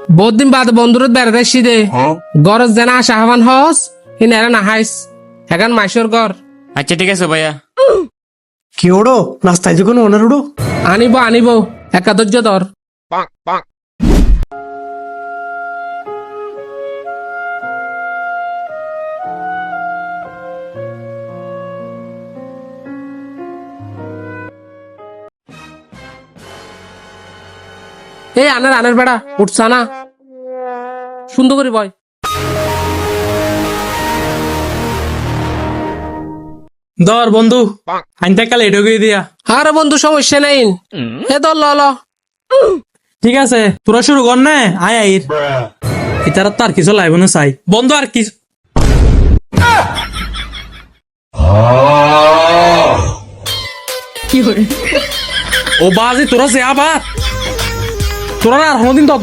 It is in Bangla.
বহুত দিন বাদে বন্ধুরত বেড়াতে আসছি দে গরজ জানা আসা হবান হস হিনারা না হাইস এখন মাইশোর ঘর আচ্ছা ঠিক আছে ভাইয়া। কি ওড়ো রাস্তায় যখন ওনার উড়ো আনিব একা ধৈর্য ধর এই আনের বেড়া উঠছা না সুন্দর করে বয় ধর বন্ধু আইনটা কাল এটো করে দিয়া। আরে বন্ধু সমস্যা নেই এ ধর ল ঠিক আছে তোরা শুরু কর না আয় আইর এটার তার কিছু লাগবে না চাই বন্ধু আর কি ও বাজে তোরা সে আবার তোরা আর কোনদিন তত